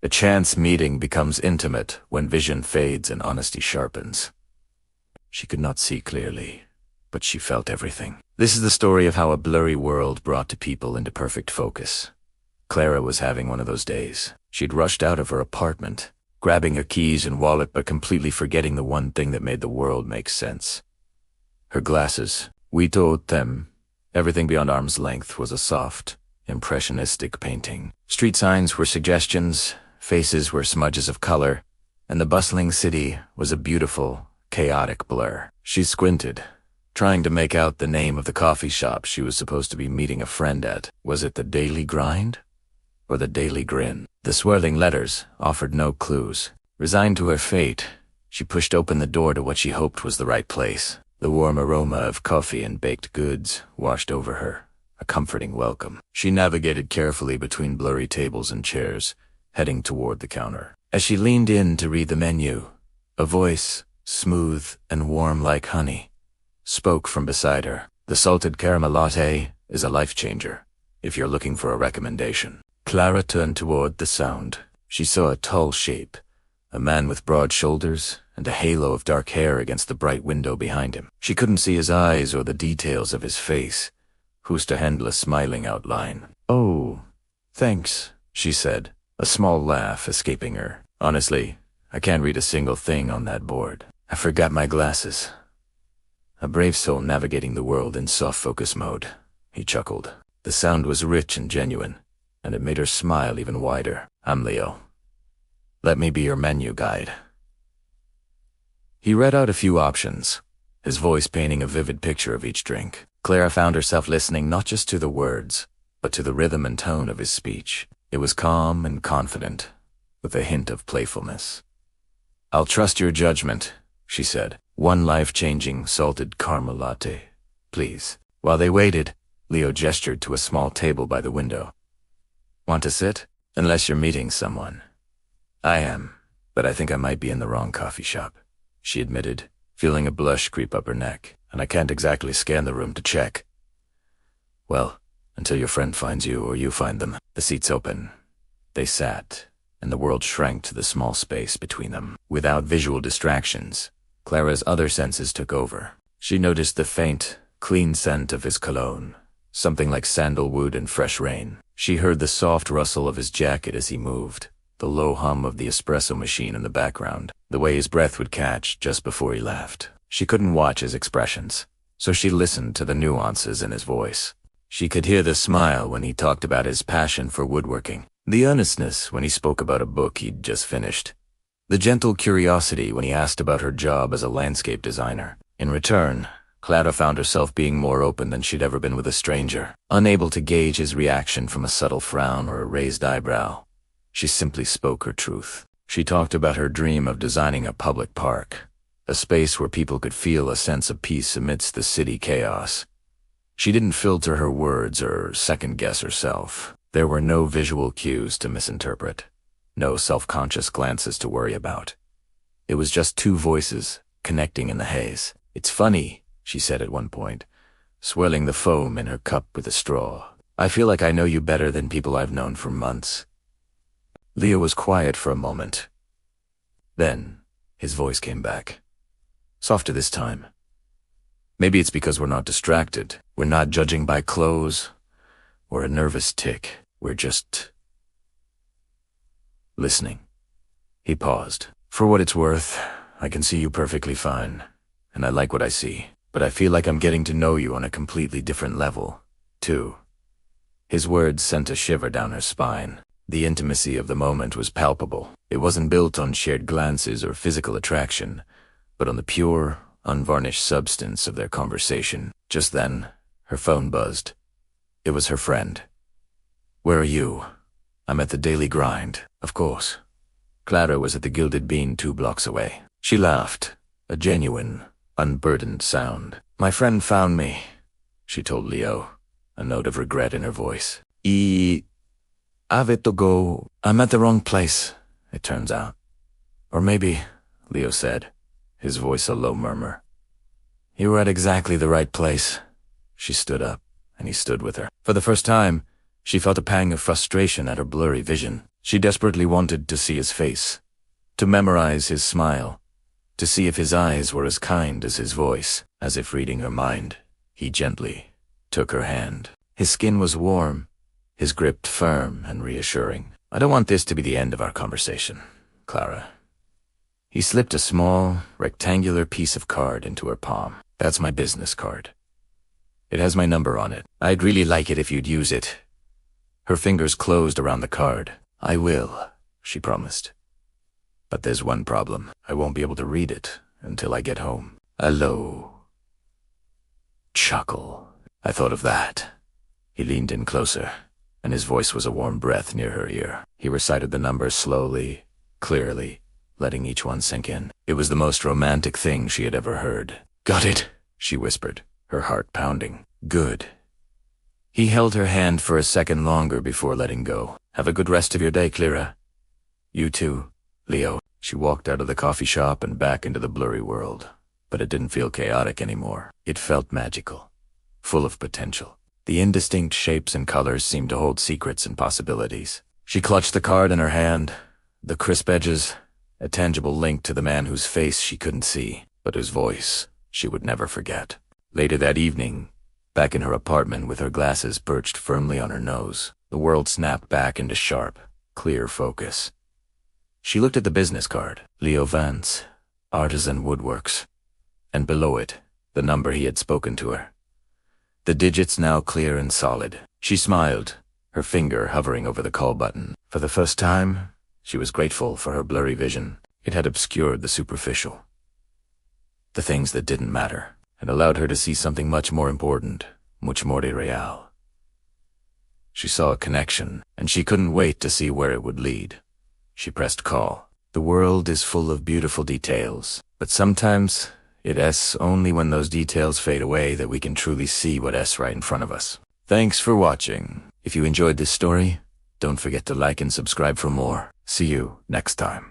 A chance meeting becomes intimate when vision fades and honesty sharpens. She could not see clearly, but she felt everything. This is the story of how a blurry world brought two people into perfect focus. Clara was having one of those days. She'd rushed out of her apartment, grabbing her keys and wallet but completely forgetting the one thing that made the world make sense. Her glasses. We told them. Everything beyond arm's length was a soft, impressionistic painting. Street signs were suggestions, faces were smudges of color, and the bustling city was a beautiful, chaotic blur. She squinted, trying to make out the name of the coffee shop she was supposed to be meeting a friend at. Was it the Daily Grind? Or the Daily Grin? The swirling letters offered no clues. Resigned to her fate, she pushed open the door to what she hoped was the right place. The warm aroma of coffee and baked goods washed over her, a comforting welcome. She navigated carefully between blurry tables and chairs, heading toward the counter. As she leaned in to read the menu, a voice, smooth and warm like honey, spoke from beside her. The salted caramel latte is a life changer, if you're looking for a recommendation. Clara turned toward the sound. She saw a tall shape, a man with broad shoulders and a halo of dark hair against the bright window behind him. She couldn't see his eyes or the details of his face. Who's to handle a smiling outline? "Oh, thanks," she said, a small laugh escaping her. "Honestly, I can't read a single thing on that board. I forgot my glasses." A brave soul navigating the world in soft focus mode, he chuckled. The sound was rich and genuine, and it made her smile even wider. "I'm Leo. Let me be your menu guide." He read out a few options, his voice painting a vivid picture of each drink. Clara found herself listening not just to the words, but to the rhythm and tone of his speech. It was calm and confident, with a hint of playfulness. "I'll trust your judgment," she said. "One life-changing salted caramel latte, please." While they waited, Leo gestured to a small table by the window. "Want to sit? Unless you're meeting someone." "I am, but I think I might be in the wrong coffee shop," she admitted, feeling a blush creep up her neck. "And I can't exactly scan the room to check." "Well, until your friend finds you or you find them." The seat's open. They sat, and the world shrank to the small space between them. Without visual distractions, Clara's other senses took over. She noticed the faint, clean scent of his cologne, something like sandalwood and fresh rain. She heard the soft rustle of his jacket as he moved, the low hum of the espresso machine in the background, the way his breath would catch just before he laughed. She couldn't watch his expressions, so she listened to the nuances in his voice. She could hear the smile when he talked about his passion for woodworking, the earnestness when he spoke about a book he'd just finished, the gentle curiosity when he asked about her job as a landscape designer. In return, Clara found herself being more open than she'd ever been with a stranger, unable to gauge his reaction from a subtle frown or a raised eyebrow. She simply spoke her truth. She talked about her dream of designing a public park, a space where people could feel a sense of peace amidst the city chaos. She didn't filter her words or second-guess herself. There were no visual cues to misinterpret, no self-conscious glances to worry about. It was just two voices connecting in the haze. "It's funny," she said at one point, swirling the foam in her cup with a straw. "I feel like I know you better than people I've known for months." Leo was quiet for a moment. Then, his voice came back. Softer this time. "Maybe it's because we're not distracted. We're not judging by clothes or a nervous tick. We're just listening." He paused. "For what it's worth, I can see you perfectly fine, and I like what I see. But I feel like I'm getting to know you on a completely different level, too." His words sent a shiver down her spine. The intimacy of the moment was palpable. It wasn't built on shared glances or physical attraction, but on the pure, unvarnished substance of their conversation. Just then, her phone buzzed. It was her friend. "Where are you?" "I'm at the Daily Grind, of course." Clara was at the Gilded Bean 2 blocks away. She laughed, a genuine, unburdened sound. "My friend found me," she told Leo, a note of regret in her voice. Have to go. I'm at the wrong place, it turns out." "Or maybe," Leo said, his voice a low murmur. "You were at exactly the right place." She stood up, and he stood with her. For the first time, she felt a pang of frustration at her blurry vision. She desperately wanted to see his face, to memorize his smile, to see if his eyes were as kind as his voice. As if reading her mind, he gently took her hand. His skin was warm, his grip firm and reassuring. I don't want this to be the end of our conversation, Clara. He slipped a small, rectangular piece of card into her palm. That's my business card. It has my number on it. I'd really like it if you'd use it. Her fingers closed around the card. I will, she promised. But there's one problem. I won't be able to read it until I get home. A low chuckle. I thought of that. He leaned in closer, and his voice was a warm breath near her ear. He recited the numbers slowly, clearly, letting each one sink in. It was the most romantic thing she had ever heard. Got it, she whispered, her heart pounding. Good. He held her hand for a second longer before letting go. Have a good rest of your day, Clara. You too, Leo. She walked out of the coffee shop and back into the blurry world. But it didn't feel chaotic anymore. It felt magical, full of potential. The indistinct shapes and colors seemed to hold secrets and possibilities. She clutched the card in her hand, the crisp edges, a tangible link to the man whose face she couldn't see, but whose voice she would never forget. Later that evening, back in her apartment with her glasses perched firmly on her nose, the world snapped back into sharp, clear focus. She looked at the business card, Leo Vance, Artisan Woodworks, and below it, the number he had spoken to her. The digits now clear and solid. She smiled, her finger hovering over the call button. For the first time, she was grateful for her blurry vision. It had obscured the superficial, the things that didn't matter, and allowed her to see something much more important, much more real. She saw a connection, and she couldn't wait to see where it would lead. She pressed call. The world is full of beautiful details, but sometimes it's only when those details fade away that we can truly see what's right in front of us. Thanks for watching. If you enjoyed this story, don't forget to like and subscribe for more. See you next time.